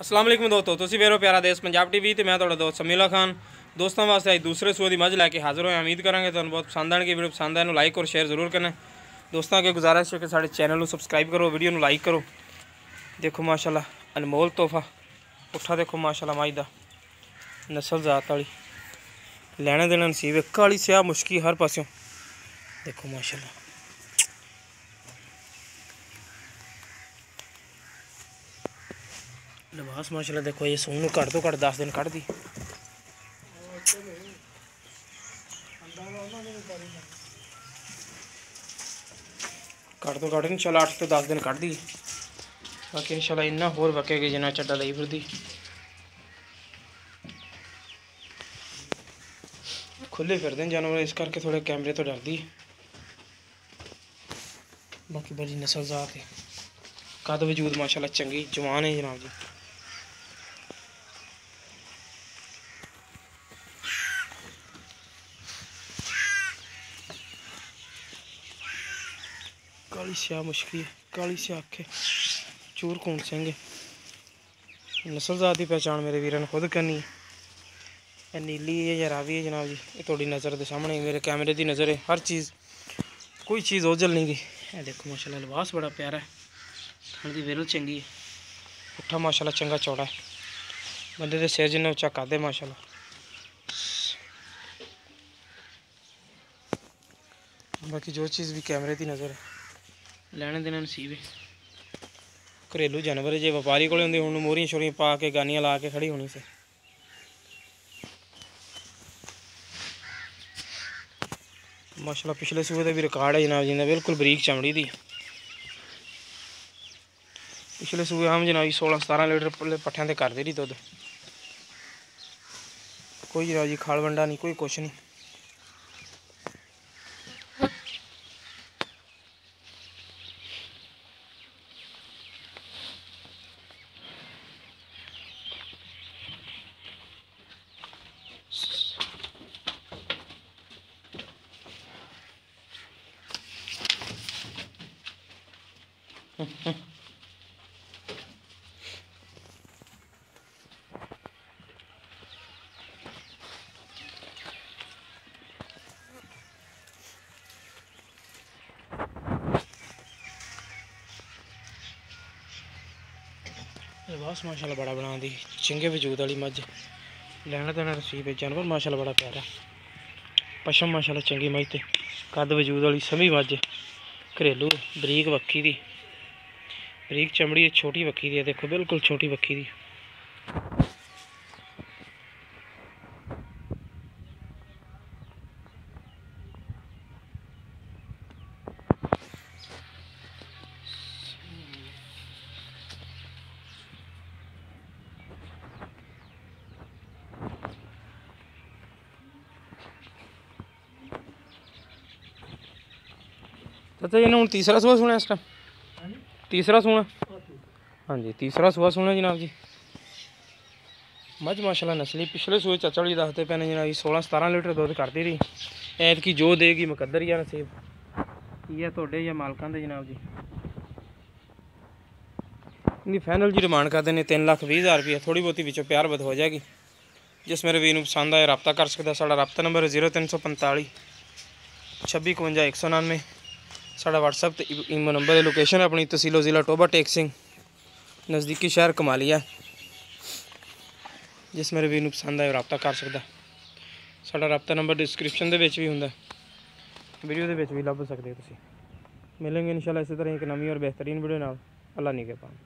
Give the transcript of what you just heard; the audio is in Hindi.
अस्सलाम वालेकुम दोस्तों, तुसीं वेरो प्यारा देश पंजाब टीवी ते मैं तुहाडा दोस्त समीला खान। दोस्तों वास्ते अज दूसरे सूए की मझ लैके हाजिर होए। उम्मीद करांगे तुहानूं बहुत पसंद आएगी। वीडियो पसंद आए लाइक और शेयर जरूर करना। दोस्तों अगे गुजारिश है कि साडे चैनल को सबसक्राइब करो, वीडियो को लाइक करो। देखो माशाल्लाह अनमोल तोहफा पुट्ठा देखो माशाल्लाह मझ दा नस्ल जात वाली लैने देना नसीब है। काली स्याह मुश्की हर पासों देखो माशाल्लाह। लिबास माशाल्लाह देखो ये सून घट तो घट 10 दिन कढ़ दी। घट तो घट इंशाल्लाह 8 तो 10 दिन कढ़ दी। बाकी इंशाल्लाह इन्ना होर वकेगी जिन्ना चड्डा लई फिरदी। खुले फिरदे जानवर इस करके थोड़े कैमरे तो डरदी। बाकी बड़ी नस्ल जात है। कद वजूद माशाल्लाह चंगी जवान है जनाब जी। काली स्याह मुश्की है, काली स्याह अखे चूर खून सिंह है। नस्ल जात की पहचान मेरे वीर ने खुद करनी है। नीली है या रावी है जनाब जी, ये थोड़ी नज़र के सामने मेरे कैमरे की नज़र है। हर चीज़ कोई चीज़ ओझल नहीं गई। ये देखो माशाल्लाह लिबास बड़ा प्यारा है। खाने की विरल चंगी है। पुट्ठा माशाल्लाह चंगा चौड़ा है। बंदे के सिर जिन्ना उच्चा कद है माशाल्लाह। बाकी जो चीज़ भी कैमरे की नज़र है लैने देना नसीब है। घरेलू जानवर जे व्यापारी को हूँ मोहरियां शोरियां पा के गानियां ला के खड़ी होनी से। माशाल्लाह पिछले सूबे का भी रिकॉर्ड है जनाब जी ने, बिल्कुल बरीक चमड़ी दी। पिछले सूबे हम जनाब 16-17 लीटर पट्ठियां ते करदे रही दुद्ध। कोई जनाब जी खाल वंडा नहीं, कोई कुछ नहीं। लिबास माशाल्लाह बड़ा बना दी चंगे वजूद वाली मझ लैना देना नसीब है। जानवर माशाल्लाह बड़ा प्यारा पशम माशाल्लाह चंगी मझ ते कद वजूद वाली सभी मझ घरेलू बरीक वक्खी दी बरीक चमड़ी है। छोटी वक्खी दी है देखो बिल्कुल छोटी वक्खी दी। चाचा जी ने हूँ तीसरा सूआ सुना इस टाइम? तीसरा सूना? हाँ जी तीसरा सूआ सुना जनाब जी। मझ माशाल्लाह नस्ली पिछले सूए चाचा जी दसते पे ने जनाब जी 16-17 लीटर दुध करती रही। ऐतकी जो देगी मुकद्दर या नसीब ये थोड़े या मालकां दे जनाब जी। इनकी फाइनल जी डिमांड करते हैं 3,20,000 रुपया। थोड़ी बहुती विचों प्यार बद हो जाएगी। जिस मेरे वीर पसंद आए रबता कर सकता। साडा रबता नंबर 0345 26 51 199। साडा व्हाट्सएप ते ईमो नंबर है। लोकेशन अपनी तहसीलो ज़िला टोबा टेक सिंह नज़दीकी शहर कमालिया। जिस मेरे वीर पसंद आए रबता कर सकता। साडा रबता नंबर डिस्क्रिप्शन दे विच भी हुंदा, वीडियो दे विच भी लभ सकते हो तुसीं। मिलेंगे इंशाल्लाह इसी तरह एक नवी और बेहतरीन वीडियो नाल। अल्लाह निगहबान।